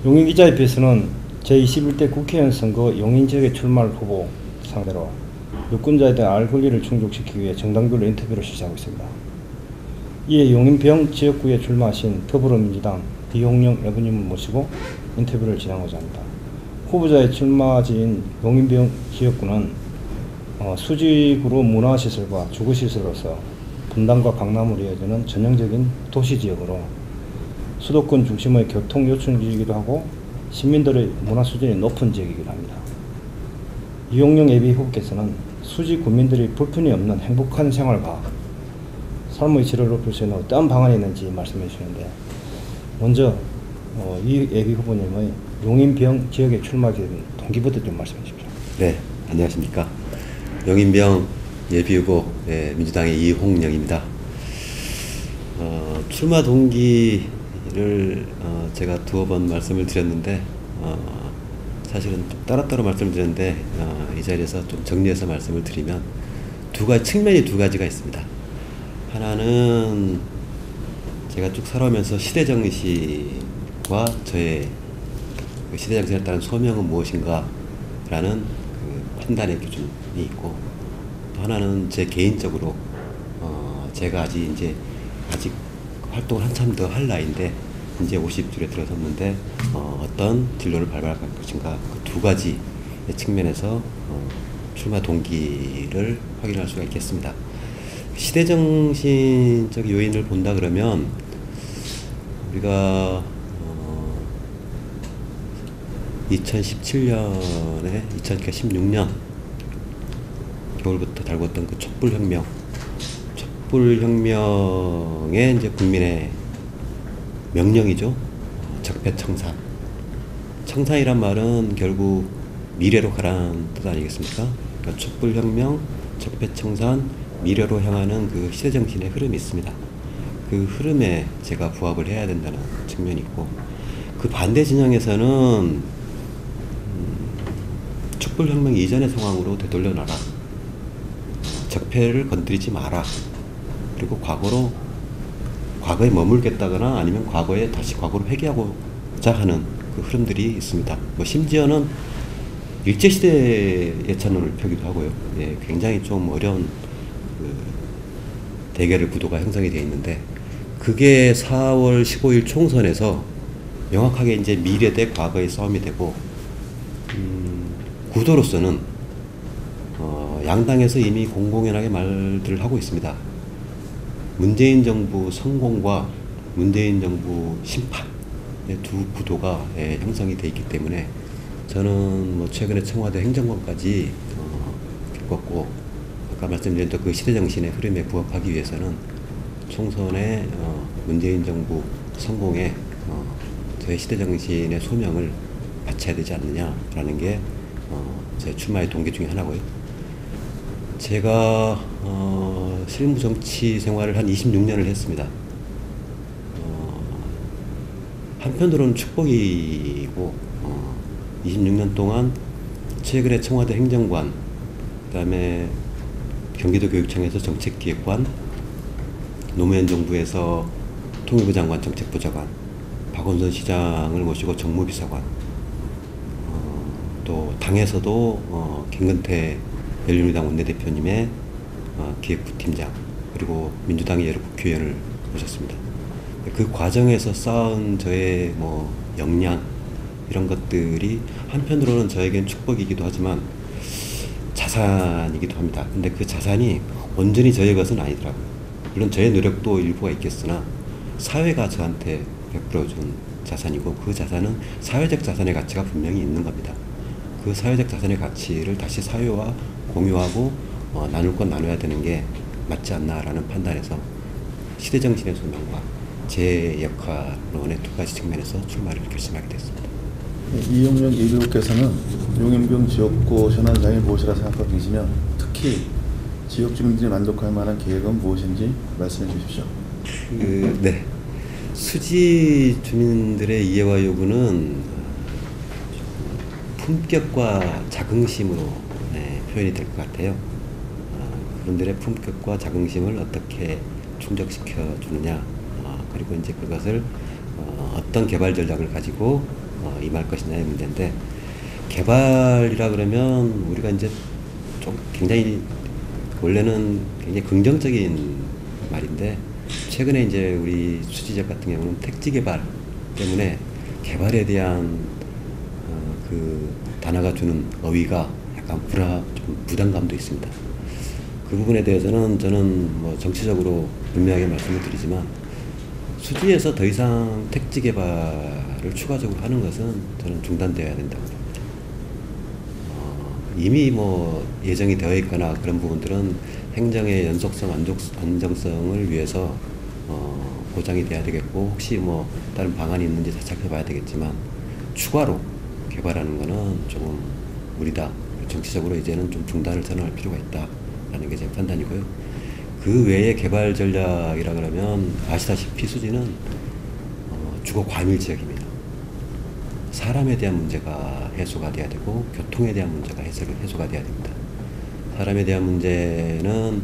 용인기자협회에서는 제21대 국회의원 선거 용인지역의 출마할 후보 상대로 유권자에 대한 알 권리를 충족시키기 위해 정당별로 인터뷰를 실시하고 있습니다. 이에 용인병 지역구에 출마하신 더불어민주당 이홍영 의원님을 모시고 인터뷰를 진행하고자 합니다. 후보자의 출마지인 용인병 지역구는 수직으로 문화시설과 주거시설로서 분당과 강남으로 이어지는 전형적인 도시지역으로 수도권 중심의 교통요충지이기도 하고 시민들의 문화 수준이 높은 지역이기도 합니다. 이용영 예비 후보께서는 수지 국민들이 불편이 없는 행복한 생활과 삶의 질을 높일 수 있는 어떤 방안이 있는지 말씀해 주시는데, 먼저 이 예비 후보님의 용인병 지역에 출마하게 된 동기부터 좀 말씀해 주십시오. 네, 안녕하십니까. 용인병 예비 후보 민주당의 이홍영입니다. 출마 동기를 제가 두어 번 말씀을 드렸는데 사실은 따로따로 말씀을 드렸는데 이 자리에서 좀 정리해서 말씀을 드리면 측면이 두 가지가 있습니다. 하나는 제가 쭉 살아오면서 시대정신과 저의 그 시대정신에 따른 소명은 무엇인가 라는 그 판단의 기준이 있고, 또 하나는 제 개인적으로 제가 아직 활동을 한참 더 할 나이인데 이제 50줄에 들어섰는데 어떤 진로를 밟아갈 것인가, 그 두 가지 측면에서 출마 동기를 확인할 수가 있겠습니다. 시대정신적 요인을 본다 그러면 우리가 2017년에 2016년 겨울부터 달궜던 그 촛불혁명의 이제 국민의 명령이죠. 적폐청산. 청산이란 말은 결국 미래로 가라는 뜻 아니겠습니까? 그러니까 촛불혁명, 적폐청산, 미래로 향하는 그 시대정신의 흐름이 있습니다. 그 흐름에 제가 부합을 해야 된다는 측면이 있고, 그 반대 진영에서는 촛불혁명 이전의 상황으로 되돌려놔라, 적폐를 건드리지 마라, 그리고 과거에 머물겠다거나 아니면 다시 과거로 회귀하고자 하는 그 흐름들이 있습니다. 심지어는 일제시대의 전원을 펴기도 하고요. 굉장히 좀 어려운 대결의 구도가 형성이 되어 있는데, 그게 4월 15일 총선에서 명확하게 이제 미래 대 과거의 싸움이 되고, 구도로서는 양당에서 이미 공공연하게 말들을 하고 있습니다. 문재인 정부 성공과 문재인 정부 심판의 두 구도가 형성이 되어 있기 때문에 저는 최근에 청와대 행정관까지 겪었고, 아까 말씀드린 그 시대정신의 흐름에 부합하기 위해서는 총선에 문재인 정부 성공에 저의 시대정신의 소명을 바쳐야 되지 않느냐라는 게 제 출마의 동기 중에 하나고요. 제가 실무 정치 생활을 한 26년을 했습니다. 한편으로는 축복이고 26년 동안 최근에 청와대 행정관, 그 다음에 경기도교육청에서 정책기획관, 노무현 정부에서 통일부 장관 정책부장관, 박원순 시장을 모시고 정무비서관, 또 당에서도 김근태 열린우리당 원내대표님의 기획부팀장, 그리고 민주당의 여러 국회의원을 모셨습니다. 그 과정에서 쌓은 저의 역량, 이런 것들이 한편으로는 저에겐 축복이기도 하지만 자산이기도 합니다. 근데 그 자산이 온전히 저의 것은 아니더라고요. 물론 저의 노력도 일부가 있겠으나 사회가 저한테 베풀어준 자산이고, 그 자산은 사회적 자산의 가치가 분명히 있는 겁니다. 그 사회적 자산의 가치를 다시 사회와 공유하고 나눌 건 나눠야 되는 게 맞지 않나라는 판단에서 시대정신의 소명과 제 역할론의 두 가지 측면에서 출마를 결심하게 됐습니다. 이용영 예비후보께서는 용인병 지역구 현안상의 무엇이라 생각하고 계시며, 특히 지역 주민들이 만족할 만한 계획은 무엇인지 말씀해 주십시오. 네. 수지 주민들의 이해와 요구는 품격과 자긍심으로 표현이 될 것 같아요. 그분들의 품격과 자긍심을 어떻게 충족시켜 주느냐, 그리고 이제 그것을 어떤 개발 전략을 가지고 임할 것이냐의 문제인데, 개발이라 그러면 우리가 이제 좀 굉장히 원래는 굉장히 긍정적인 말인데, 최근에 이제 우리 수지적 같은 경우는 택지 개발 때문에 개발에 대한 그 단어가 주는 어휘가 약간 좀 부담감도 있습니다. 그 부분에 대해서는 저는 뭐 정치적으로 분명하게 말씀을 드리지만, 수지에서 더 이상 택지 개발을 추가적으로 하는 것은 저는 중단되어야 된다고 봅니다. 이미 뭐 예정이 되어 있거나 그런 부분들은 행정의 연속성, 안정성을 위해서 보장이 돼야 되겠고, 혹시 뭐 다른 방안이 있는지 살펴봐야 되겠지만, 추가로 개발하는 것은 조금 무리다. 정치적으로 이제는 좀 중단을 선언할 필요가 있다라는 게 제 판단이고요. 그 외에 개발 전략이라 그러면 아시다시피 수지는 주거 과밀 지역입니다. 사람에 대한 문제가 해소가 돼야 되고, 교통에 대한 문제가 해소가 돼야 됩니다. 사람에 대한 문제는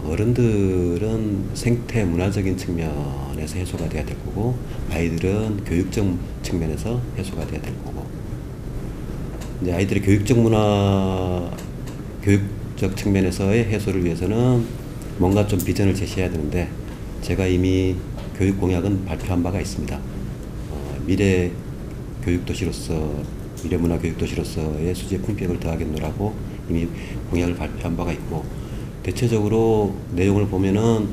어른들은 생태 문화적인 측면에서 해소가 돼야 될 거고, 아이들은 교육적 측면에서 해소가 돼야 될 거고, 이제 아이들의 교육적 측면에서의 해소를 위해서는 뭔가 좀 비전을 제시해야 되는데, 제가 이미 교육 공약은 발표한 바가 있습니다. 미래 문화 교육도시로서의 수지의 품격을 더하겠노라고 이미 공약을 발표한 바가 있고, 대체적으로 내용을 보면은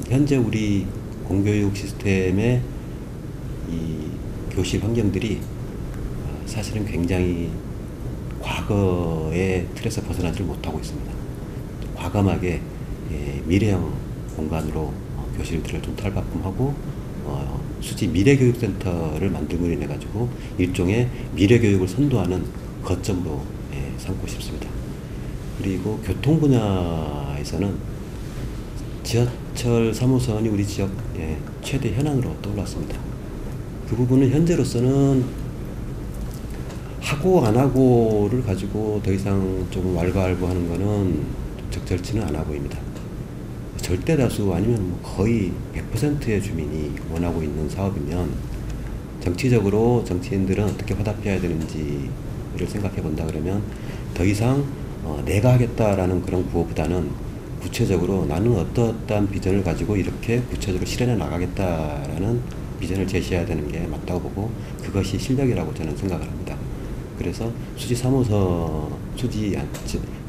현재 우리 공교육 시스템의 이 교실 환경들이 사실은 굉장히 과거의 틀에서 벗어나지를 못하고 있습니다. 과감하게 미래형 공간으로 교실들을 좀 탈바꿈하고 수지 미래교육센터를 만들므로 인해 가지고 일종의 미래교육을 선도하는 거점으로 삼고 싶습니다. 그리고 교통 분야에서는 지하철 3호선이 우리 지역 최대 현안으로 떠올랐습니다. 그 부분은 현재로서는 하고 안 하고를 가지고 더 이상 좀 왈가왈부하는 것은 적절치는 않아 보입니다. 절대 다수 아니면 뭐 거의 100%의 주민이 원하고 있는 사업이면, 정치적으로 정치인들은 어떻게 화답해야 되는지를 생각해 본다 그러면, 더 이상 내가 하겠다라는 그런 구호보다는 구체적으로 나는 어떠한 비전을 가지고 이렇게 구체적으로 실현해 나가겠다라는 비전을 제시해야 되는 게 맞다고 보고, 그것이 실력이라고 저는 생각을 합니다. 그래서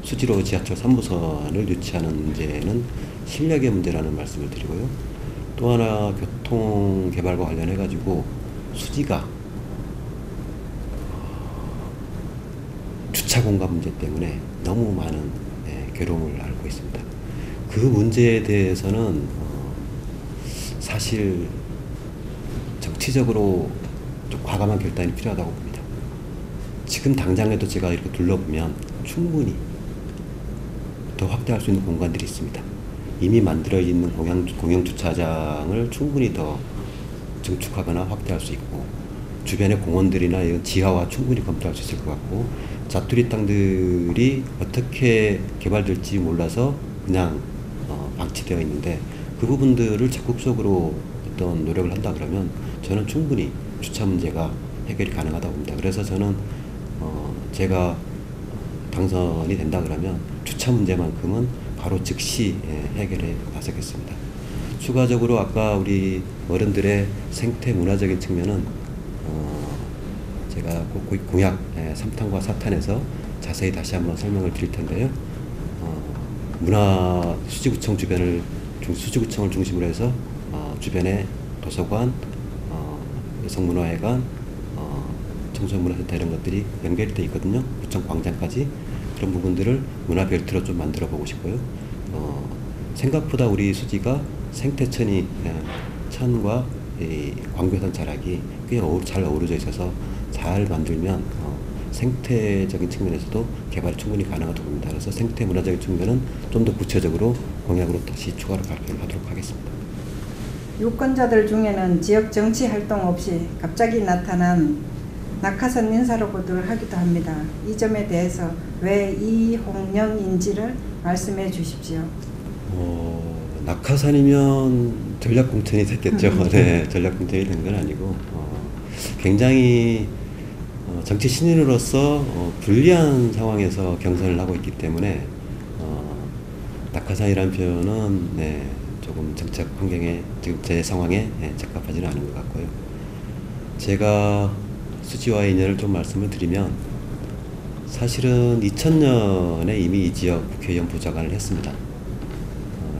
수지로 지하철 3호선을 유치하는 문제는 실력의 문제라는 말씀을 드리고요. 또 하나, 교통 개발과 관련해 가지고 수지가 주차 공간 문제 때문에 너무 많은 괴로움을 앓고 있습니다. 그 문제에 대해서는 사실 정치적으로 좀 과감한 결단이 필요하다고 봅니다. 지금 당장에도 제가 이렇게 둘러보면 충분히 더 확대할 수 있는 공간들이 있습니다. 이미 만들어 있는 공영 주차장을 충분히 더 증축하거나 확대할 수 있고, 주변의 공원들이나 이런 지하와 충분히 검토할 수 있을 것 같고, 자투리 땅들이 어떻게 개발될지 몰라서 그냥 방치되어 있는데, 그 부분들을 적극적으로 어떤 노력을 한다 그러면 저는 충분히 주차 문제가 해결이 가능하다고 봅니다. 그래서 저는 제가 당선이 된다 그러면 주차 문제만큼은 바로 즉시 해결에 나서겠습니다. 추가적으로 아까 우리 어른들의 생태 문화적인 측면은 제가 공약 3탄과 4탄에서 자세히 다시 한번 설명을 드릴 텐데요. 수지구청을 중심으로 해서 주변에 도서관, 여성문화회관, 청소년문화센터 이런 것들이 연결이 되어 있거든요. 구청 광장까지. 그런 부분들을 문화벨트로 좀 만들어 보고 싶고요. 생각보다 우리 수지가 생태천이 천과 이 광교산 자락이 꽤 잘 어우러져 있어서 잘 만들면 생태적인 측면에서도 개발이 충분히 가능하다고 봅니다. 그래서 생태 문화적인 측면은 좀 더 구체적으로 공약으로 다시 추가로 발표를 하도록 하겠습니다. 유권자들 중에는 지역 정치 활동 없이 갑자기 나타난 낙하산 인사로 보도를 하기도 합니다. 이 점에 대해서 왜 이홍영인지를 말씀해 주십시오. 낙하산이면 전략공천이 됐겠죠. 네, 전략공천이 된 건 아니고 굉장히 정치 신인으로서 불리한 상황에서 경선을 하고 있기 때문에 낙하산이라는 표현은 네, 조금 정책 환경에 지금 제 상황에 적합하지는 않은 것 같고요. 제가 수지와 인연을 좀 말씀을 드리면 사실은 2000년에 이미 이 지역 국회의원 보좌관을 했습니다.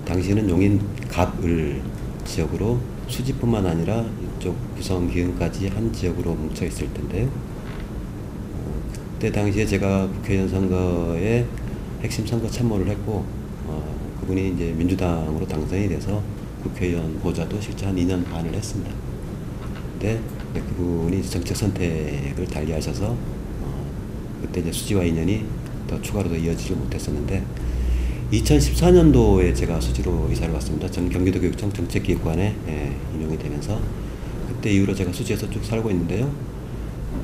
당시에는 용인 갑을 지역으로 수지뿐만 아니라 이쪽 구성 기흥까지 한 지역으로 뭉쳐 있을 텐데요. 그때 당시에 제가 국회의원 선거에 핵심 선거 참모를 했고 그분이 이제 민주당으로 당선이 돼서 국회의원 보좌도 실제 한 2년 반을 했습니다. 근데 그분이 정책 선택을 달리하셔서 그때 이제 수지와 인연이 더 추가로 더 이어지지 못했었는데 2014년도에 제가 수지로 이사를 왔습니다. 저는 경기도교육청 정책기획관에 임용이 되면서 그때 이후로 제가 수지에서 쭉 살고 있는데요.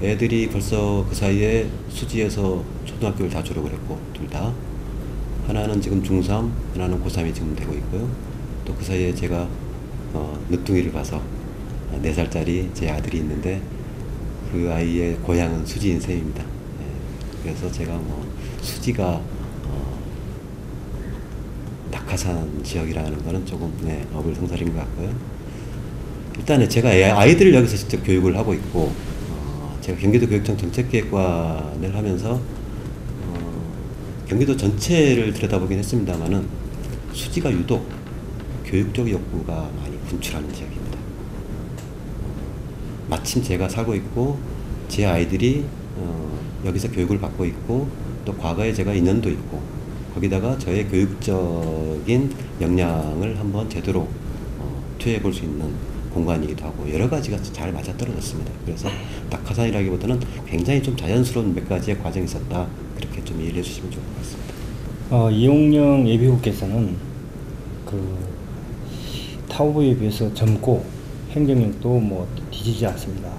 애들이 벌써 그 사이에 수지에서 초등학교를 다 졸업을 했고 둘 다 하나는 지금 중3, 하나는 고3이 지금 되고 있고요. 또 그 사이에 제가 늦둥이를 봐서 4살짜리 제 아들이 있는데 그 아이의 고향은 수지인 셈입니다. 그래서 제가 뭐 수지가 낙하산 지역이라는 거는 조금 어불성설인 것 같고요. 일단은 제가 아이들을 여기서 직접 교육을 하고 있고 제가 경기도 교육청 정책기획관을 하면서 경기도 전체를 들여다보긴 했습니다만은 수지가 유독 교육적 욕구가 많이 분출하는 지역입니다. 마침 제가 살고 있고 제 아이들이 여기서 교육을 받고 있고 또 과거에 제가 인연도 있고 거기다가 저의 교육적인 역량을 한번 제대로 투여해 볼 수 있는 공간이기도 하고 여러 가지가 잘 맞아떨어졌습니다. 그래서 낙하산이라기보다는 굉장히 좀 자연스러운 몇 가지의 과정이 있었다. 그렇게 좀 이해해 주시면 좋을 것 같습니다. 이용령 예비후보께서는 그 타후보에 비해서 젊고 행정력도 뭐 뒤지지 않습니다.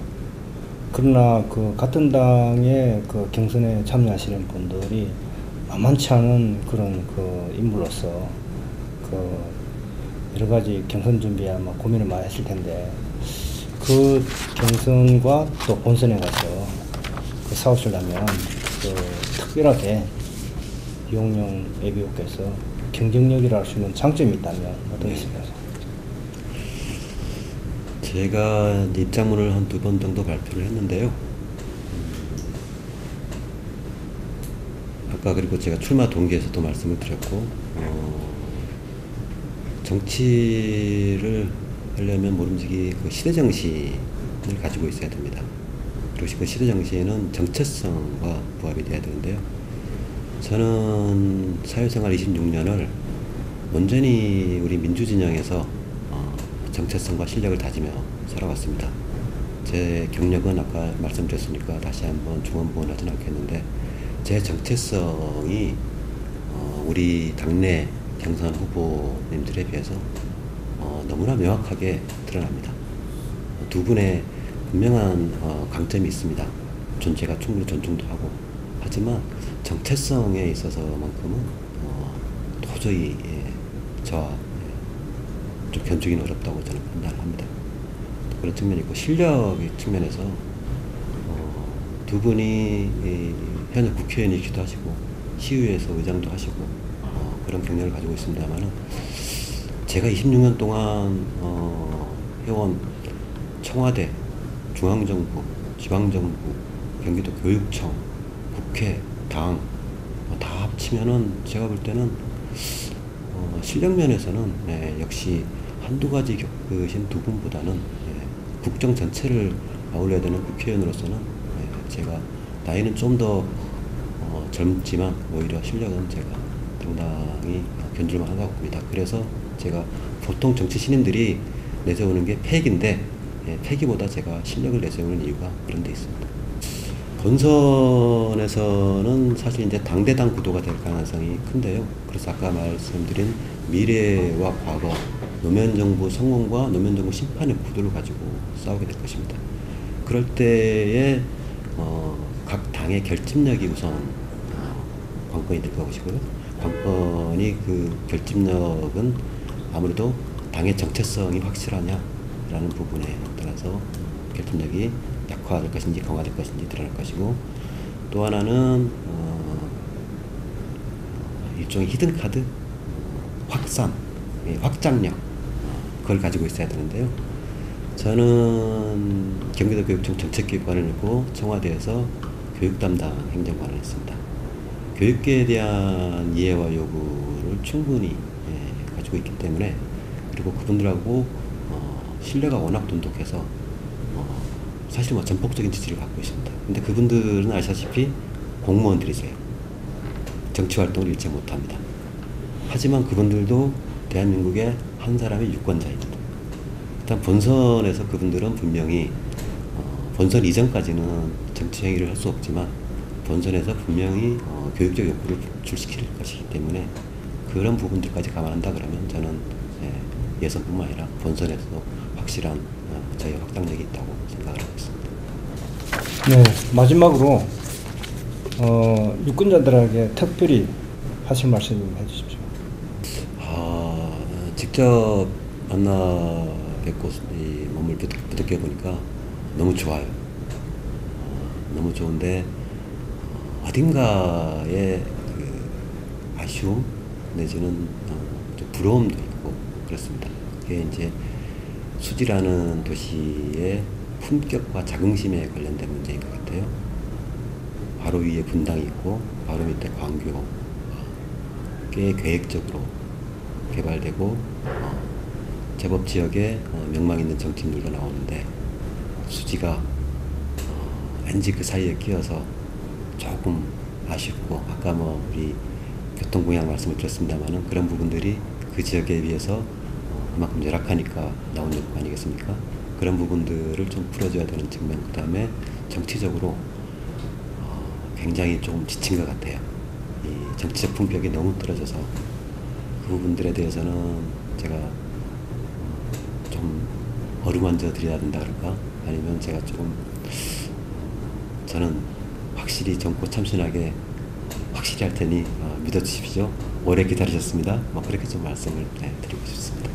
그러나 그 같은 당의 그 경선에 참여하시는 분들이 만만치 않은 그런 그 인물로서 그 여러 가지 경선 준비에 아마 고민을 많이 했을 텐데 그 경선과 또 본선에 가서 그 싸우시려면 그 특별하게 이용령 예비후보께서 경쟁력이라 할 수 있는 장점이 있다면 어떤 게 있을까요? 제가 입장문을 한 2번 정도 발표를 했는데요. 아까 그리고 제가 출마 동기에서도 말씀을 드렸고 정치를 하려면 모름지기 그 시대정신을 가지고 있어야 됩니다. 그리고 그 시대정신은 정체성과 부합이 돼야 되는데요. 저는 사회생활 26년을 온전히 우리 민주진영에서 정체성과 실력을 다지며 살아왔습니다. 제 경력은 아까 말씀드렸으니까 다시 한번 중언부언하지는 않겠는데 제 정체성이 우리 당내 경선 후보님들에 비해서 너무나 명확하게 드러납니다. 두 분의 분명한 강점이 있습니다. 제가 충분히 존중도 하고 하지만 정체성에 있어서만큼은 도저히 저와 좀 견주기는 어렵다고 저는 판단을 합니다. 그런 측면이 있고 실력의 측면에서 두 분이 현역 국회의원이기도 하시고 시의회에서 의장도 하시고 그런 경력을 가지고 있습니다만은 제가 26년 동안 해온 청와대, 중앙정부, 지방정부, 경기도 교육청, 국회, 당 다 합치면은 제가 볼 때는 실력 면에서는 역시 한두 가지 겪으신 두 분보다는 국정 전체를 아울러야 되는 국회의원으로서는 제가 나이는 좀 더 젊지만 오히려 실력은 제가 상당히 견줄만 하다고 봅니다. 그래서 제가 보통 정치 신인들이 내세우는 게 패기인데 패기보다 제가 실력을 내세우는 이유가 그런 데 있습니다. 본선에서는 사실 이제 당대당 구도가 될 가능성이 큰데요. 그래서 아까 말씀드린 미래와 과거, 노무현정부 성공과 노무현정부 심판의 구도를 가지고 싸우게 될 것입니다. 그럴 때에 각 당의 결집력이 우선 관건이 될 것이고요. 관건이 그 결집력은 아무래도 당의 정체성이 확실하냐라는 부분에 따라서 결집력이 약화 약화될 것인지 강화될 것인지 드러날 것이고, 또 하나는 일종의 히든 카드, 확산, 확장력, 그걸 가지고 있어야 되는데요. 저는 경기도 교육청 정책기획관을 했고 청와대에서 교육 담당 행정관을 했습니다. 교육계에 대한 이해와 요구를 충분히 가지고 있기 때문에, 그리고 그분들하고 신뢰가 워낙 돈독해서 사실 뭐 전폭적인 지지를 받고 있습니다. 근데 그분들은 아시다시피 공무원들이세요. 정치활동을 일체 못합니다. 하지만 그분들도 대한민국의 한 사람의 유권자입니다. 일단 본선에서 그분들은 분명히 본선 이전까지는 정치 행위를 할 수 없지만 본선에서 분명히 교육적 욕구를 불출시킬 것이기 때문에 그런 부분들까지 감안한다 그러면 저는 예선뿐만 아니라 본선에서도 확실한 저희 확장력이 있다고 생각을 하고 있습니다. 네, 마지막으로 유권자들에게 특별히 하실 말씀 좀 해주십시오. 직접 만나 뵙고 이 몸을 부득게 보니까 너무 좋아요. 너무 좋은데 어딘가에 그 아쉬움 내지는 좀 부러움도 있고 그렇습니다. 그게 이제 수지라는 도시의 품격과 자긍심에 관련된 문제인 것 같아요. 바로 위에 분당이 있고 바로 밑에 광교, 꽤 계획적으로 개발되고 제법 지역에 명망 있는 정치인들도 나오는데 수지가 왠지 그 사이에 끼어서 조금 아쉽고, 아까 뭐 우리 교통공약 말씀을 드렸습니다만은 그런 부분들이 그 지역에 비해서 그만큼 열악하니까 나온 요구 아니겠습니까? 그런 부분들을 좀 풀어줘야 되는 측면, 그 다음에 정치적으로 굉장히 조금 지친 것 같아요. 이 정치적 품격이 너무 떨어져서 그 부분들에 대해서는 제가 좀 어루만져 드려야 된다 그럴까? 아니면 제가 조금 저는 확실히 젊고 참신하게 확실히 할 테니 믿어주십시오. 오래 기다리셨습니다. 뭐 그렇게 좀 말씀을 드리고 싶습니다.